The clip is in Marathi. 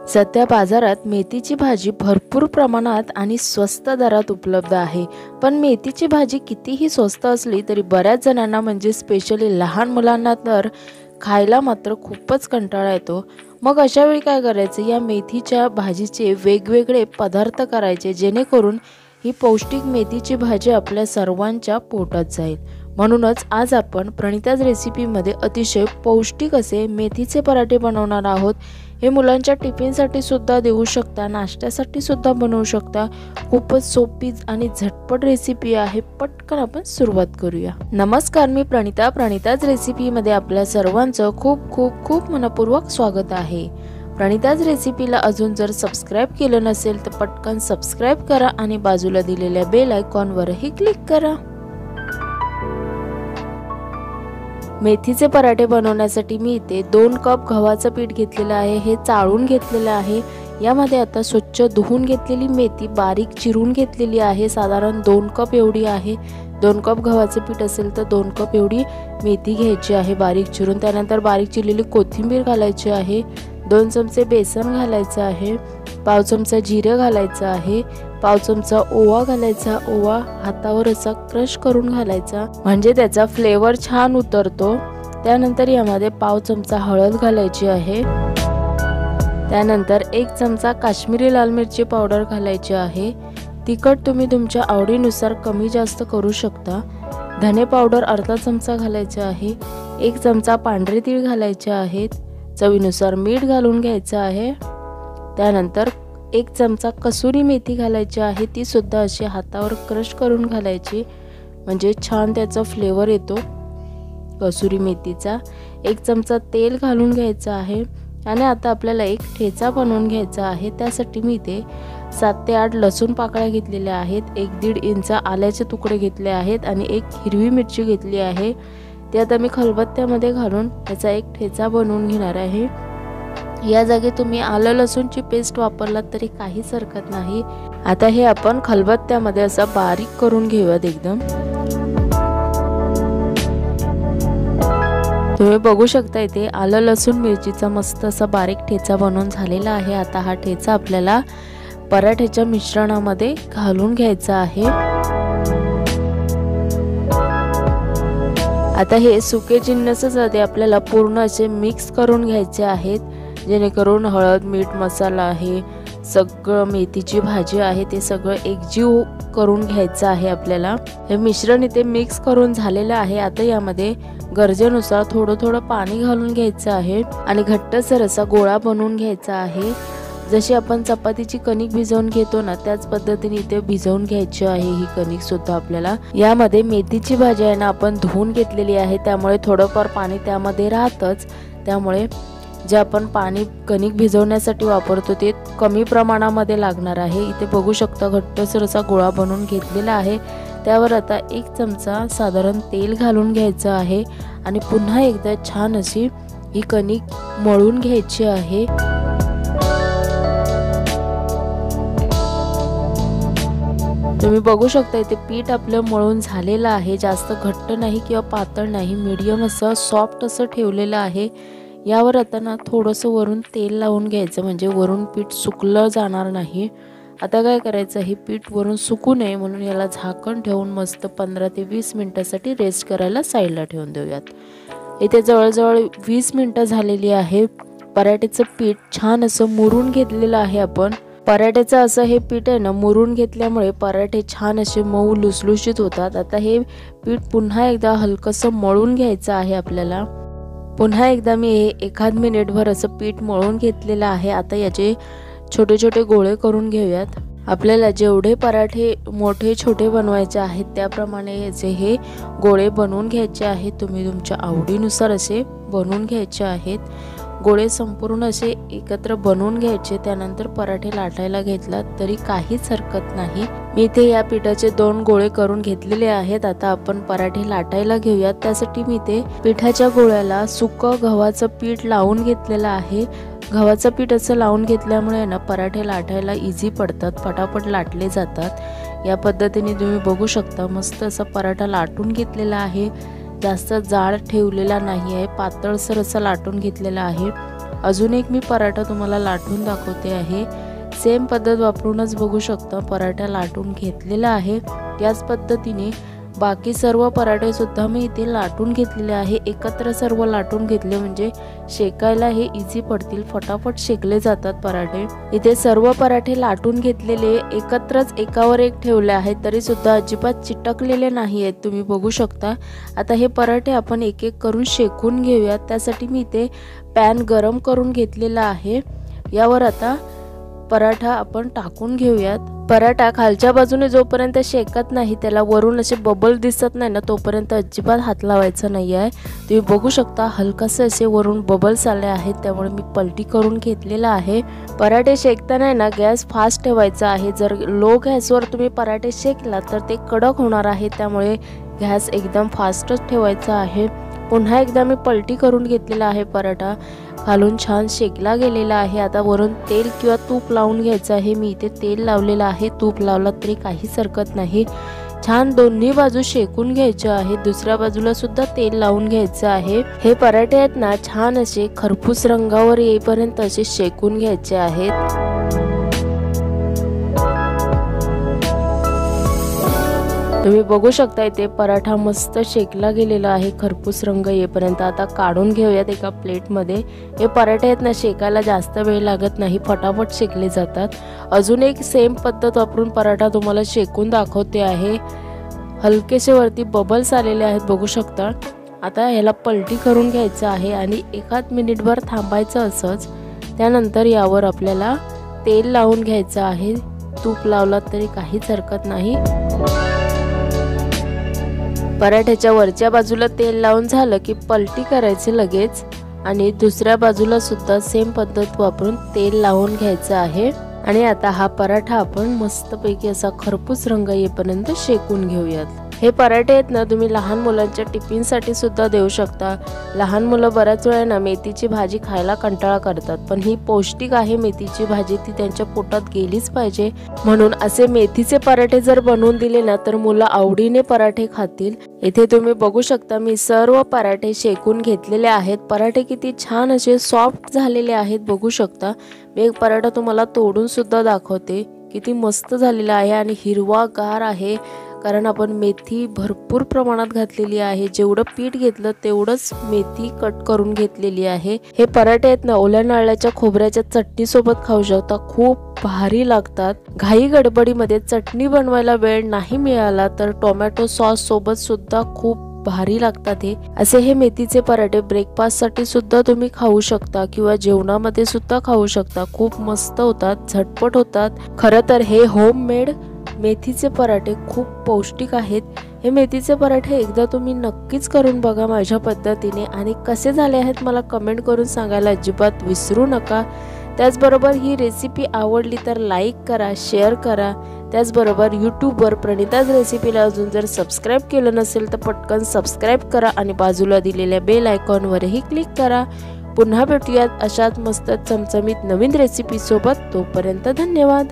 सध्या बाजारात मेथीची भाजी भरपूर प्रमाणात आणि स्वस्त दरात उपलब्ध आहे। पण मेथीची भाजी कितीही स्वस्त असली तरी बऱ्याच जणांना म्हणजे स्पेशली लहान मुलांना तर खायला मात्र खूपच कंटाळा येतो। मग अशा वेळी काय करायचं, या मेथीच्या भाजीचे वेगवेगळे पदार्थ करायचे जेणेकरून ही पौष्टिक मेथीची भाजी आपल्या सर्वांच्या पोटात जाईल। म्हणूनच आज आपण प्रणिताज रेसिपीमध्ये अतिशय पौष्टिक असे मेथीचे पराठे बनवणार आहोत। हे मुलांच्या टिफिनसाठी सुद्धा देऊ शकता, नाश्त्यासाठी सुद्धा बनवू शकता। खूपच सोपी आणि झटपट रेसिपी आहे। पटकन आपण सुरुवात करूया। नमस्कार, मी प्रणिता। प्रणिताज रेसिपीमध्ये आपल्या सर्वांचं खूप खूप खूप मनपूर्वक स्वागत आहे। प्रणिताज रेसिपीला अजून जर सबस्क्राइब केलं नसेल तर पटकन सबस्क्राइब करा आणि बाजूला दिलेल्या बेल आयकॉनवरही क्लिक करा। मेथीचे पराठे बनवण्यासाठी मी इथे 2 कप गव्हाचं पीठ घेतलेलं आहे। हे चाळून घेतलेलं आहे। यामध्ये आता स्वच्छ धुवून घेतलेली मेथी बारीक चिरून घेतलेली आहे। साधारण 2 कप एवढी आहे। 2 कप गव्हाचं पीठ असेल तर 2 कप एवढी मेथी घ्यायची आहे बारीक चिरून। त्यानंतर बारीक चिरलेली कोथिंबीर घालायची आहे। 2 चमचे बेसन घालायचं आहे। पाव चमचा जिरे घालायचं आहे। पाव चमचा ओवा घालायचा। ओवा हातावर असा क्रश करून घालायचा म्हणजे त्याचा फ्लेवर छान उतरतो। त्यानंतर यामध्ये पाव चमचा हळद घालायची आहे। त्यानंतर 1 चमचा काश्मीरी लाल मिरची पावडर घालायची आहे। तिखट तुम्ही तुमच्या आवडीनुसार कमी जास्त करू शकता। धने पावडर अर्धा चमचा घालायचे आहे। 1 चमचा पांढरे तीळ घालायचे आहेत। चवीनुसार मीठ घालून घ्यायचं आहे। त्यानंतर 1 चमचा कसुरी मेथी घालायची आहे। ती सुद्धा अशी हातावर क्रश करून घालायची म्हणजे छान त्याचा फ्लेवर येतो कसुरी मेथीचा। 1 चमचा तेल घालून घ्यायचं आहे आणि आता आपल्याला एक ठेचा बनवून घ्यायचा आहे। त्यासाठी मी इथे 7 ते 8 लसूण पाकळ्या घेतलेल्या आहेत। 1-1.5 इंच आल्याचे तुकडे घेतले आहेत आणि 1 हिरवी मिरची घेतली आहे। ते आता मी खलबत्त्यामध्ये घालून याचा एक ठेचा बनवून घेणार आहे। या जागी तुम्ही आलं लसूणची पेस्ट वापरलात तरी काहीच हरकत नाही। आता हे आपण खलबत्त्यामध्ये असं बारीक करून घेऊयात एकदम। तुम्ही बघू शकता इथे आलं लसूण मिरचीचा मस्त असा बारीक ठेचा बनवून झालेला आहे। आता हा ठेचा आपल्याला पराठ्याच्या मिश्रणामध्ये घालून घ्यायचा आहे। आता हे सुके जिन्नस आपल्याला पूर्ण असे मिक्स करून घ्यायचे आहेत जेणेकरून हळद मीठ मसाला आहे सगळं मेथीची भाजी आहे ते सगळं एकजीव करून घ्यायचं आहे आपल्याला। हे मिश्रण इथे मिक्स करून झालेलं आहे। आता यामध्ये गरजेनुसार थोडं थोडं पाणी घालून घ्यायचं आहे आणि घट्टसर असा गोळा बनवून घ्यायचा आहे। जशी आपण चपातीची कणिक भिजवून घेतो ना त्याच पद्धतीने इथे भिजवून घ्यायची आहे ही कणिक सुद्धा आपल्याला। यामध्ये मेथीची भाजी आहे ना आपण धुवून घेतलेली आहे त्यामुळे थोडंफार पाणी त्यामध्ये राहतच। त्यामुळे जे आपण पाणी कणिक भिजवण्यासाठी वापरतो ते कमी प्रमाणामध्ये लागणार आहे। इथे बघू शकता घट्टसर असा गोळा बनवून घेतलेला आहे। त्यावर आता 1 चमचा साधारण तेल घालून घ्यायचं आहे आणि पुन्हा एकदा छान अशी ही कणिक मळून घ्यायची आहे। तुम्ही बघू शकता इथे पीठ आपलं मळून झालेलं आहे। जास्त घट्ट नाही किंवा पातळ नाही, मीडियम असं सॉफ्ट असं ठेवलेलं आहे। यावर आता ना थोडंसं वरून तेल लावून घ्यायचं म्हणजे वरून पीठ सुकलं जाणार नाही। आता काय करायचं, हे पीठ वरून सुकू नये म्हणून याला झाकण ठेवून मस्त 15 ते 20 मिनिटांसाठी रेस्ट करायला साईडला ठेवून देऊयात। इथे जवळजवळ 20 मिनिटं झालेली आहे। पराठ्याचं पीठ छान असं मुरून घेतलेलं आहे आपण। पराठ्याचं असं हे पीठ आहे ना मुरून घेतल्यामुळे पराठे छान असे मऊ लुसलुशीत होतात। आता हे पीठ पुन्हा एकदा हलकंसं मळून घ्यायचं आहे आपल्याला। पुन्हा एकदा मी हे 1 मिनिटभर असं पीठ मळून घेतलेलं आहे। आता याचे छोटे छोटे गोळे करून घेऊयात। आपल्याला जेवढे पराठे मोठे छोटे बनवायचे आहेत त्याप्रमाणे याचे हे गोळे बनवून घ्यायचे आहेत। तुम्ही तुमच्या आवडीनुसार असे बनवून घ्यायचे आहेत। गोळे संपूर्ण असे एकत्र बनवून घ्यायचे। त्यानंतर पराठे लाटायला घेतला तरी काहीच हरकत नाही। मी इथे या पिठाचे 2 गोळे करून घेतलेले आहेत। आता आपण पराठे लाटायला घेऊयात। त्यासाठी मी इथे पिठाच्या गोळ्याला सुकं गव्हाचं पीठ लावून घेतलेलं आहे। गव्हाचं पीठ असं लावून घेतल्यामुळे ना पराठे लाटायला इझी पडतात, पटापट लाटले जातात। या पद्धतीने तुम्ही बघू शकता मस्त असा पराठा लाटून घेतलेला आहे। जास्त जाड ठेवलेला नाही आहे, पातळसर असा लाटून घेतलेला आहे। अजून एक मी पराठा तुम्हाला लाटून दाखवते आहे। सेम पद्धत वापरूनच बघू शकता पराठा लाटून घेतलेला आहे। त्याच पद्धतीने बाकी सर्व पराठे सुद्धा मी इथे लाटून घेतलेले आहे। एकत्र सर्व लाटून घेतले म्हणजे शेकायला हे इझी पडतील, फटाफट शेकले जातात पराठे। इथे सर्व पराठे लाटून घेतलेले एकत्रच एकावर एक ठेवले आहेत तरी सुद्धा अजिबात चिटकलेले नाही आहेत, तुम्ही बघू शकता। आता हे पराठे आपण एक एक करून शेकून घेऊयात। त्यासाठी मी इथे पॅन गरम करून घेतलेला आहे। यावर आता पराठा आपण टाकून घेऊयात। पराठा खालच्या बाजूने जोपर्यंत शेकत नाही, त्याला वरून असे बबल दिसत नाही ना, तोपर्यंत अजिबात हात लावायचा नाही आहे। तुम्ही बघू शकता हलकासे असे वरून बबल्स आले आहेत, त्यामुळे मी पलटी करून घेतलेला आहे। पराठे शेकताना ना गॅस फास्ट ठेवायचा आहे। जर लो गॅसवर तुम्ही पराठे शेकला तर ते कडक होणार आहे, त्यामुळे गॅस एकदम फास्टच ठेवायचा आहे। पुन्हा एकदा मी पलटी करून घेतलेला आहे। पराठा खालून छान शेकला गेलेला आहे। आता वरून तेल किंवा तूप लावून घ्यायचं आहे। मी इथे तेल लावलेलं आहे, तूप लावला तरी काहीच हरकत नाही। छान दोन्ही बाजू शेकून घ्यायचे आहे। दुसऱ्या बाजूला सुद्धा तेल लावून घ्यायचं आहे। हे पराठे आहेत ना छान असे खरपूस रंगावर येईपर्यंत असे शेकून घ्यायचे आहेत। तुम्ही बघू शकता इथे पराठा मस्त शेकला गेलेला आहे खरपूस रंग येईपर्यंत। आता काढून घेऊयात एका प्लेटमध्ये। हे पराठे आहेत ना शेकायला जास्त वेळ लागत नाही, फटाफट शेकले जातात। अजून एक सेम पद्धत वापरून पराठा तुम्हाला शेकून दाखवते आहे। हलकेसे वरती बबल्स आलेले आहेत, बघू शकता। आता याला पलटी करून घ्यायचं आहे आणि एखाद मिनिटभर थांबायचं असंच। त्यानंतर यावर आपल्याला तेल लावून घ्यायचं आहे। तूप लावला तरी काहीच हरकत नाही। पराठ्याच्या वरच्या बाजूला तेल लावून झालं की पलटी करायची लगेच आणि दुसऱ्या बाजूला सुद्धा सेम पद्धत वापरून तेल लावून घ्यायचं आहे। आणि आता हा पराठा आपण मस्तपैकी असा खरपूस रंग येईपर्यंत शेकून घेऊयात। हे पराठे आहेत ना तुम्ही लहान मुलांच्या टिफिनसाठी सुद्धा देऊ शकता। लहान मुलं बऱ्याच वेळा ना मेथीची भाजी खायला कंटाळा करतात, पण ही पौष्टिक आहे मेथीची भाजी, ती त्यांच्या पोटात गेलीच पाहिजे। म्हणून असे मेथीचे पराठे जर बनवून दिले ना तर मुलं आवडीने पराठे खातील। इथे तुम्ही बघू शकता मी सर्व पराठे शेकून घेतलेले आहेत। पराठे किती छान असे सॉफ्ट झालेले आहेत, बघू शकता। मी एक पराठा तुम्हाला तोडून सुद्धा दाखवते, किती मस्त झालेला आहे आणि हिरवागार आहे, कारण आपण मेथी भरपूर प्रमाणात घातलेली आहे। जेवढं पीठ घेतलं तेवढंच मेथी कट करून घेतलेली आहे। हे पराठे आहेत ना ओल्या नारळाच्या खोबऱ्याच्या चटणी सोबत खाऊ शकता, खूप भारी लागतात। घाई गडबडीमध्ये चटणी बनवायला वेळ नाही मिळाला तर टोमॅटो सॉस सोबत सुद्धा खूप भारी लागतात। हे मेथीचे पराठे ब्रेकफास्ट साठी सुद्धा तुम्ही खाऊ शकता किंवा जेवणामध्ये सुद्धा खाऊ शकता, खूप मस्त होतात, झटपट होतात। खरं तर हे होममेड मेथीचे पराठे खूप पौष्टिक आहेत। हे मेथीचे पराठे एकदा तुम्ही नक्कीच करून बघा माझ्या पद्धतीने आणि कसे झाले आहेत मला कमेंट करून सांगायला अजिबात विसरू नका। त्याचबरोबर ही रेसिपी आवडली तर लाईक करा, शेअर करा। त्याचबरोबर यूट्यूबवर प्रणिताज रेसिपीला अजून जर सबस्क्राईब केलं नसेल तर पटकन सबस्क्राईब करा आणि बाजूला दिलेल्या बेल आयकॉनवरही क्लिक करा। पुन्हा भेटूयात अशाच मस्त चमचमीत नवीन रेसिपी सोबत, तोपर्यंत धन्यवाद।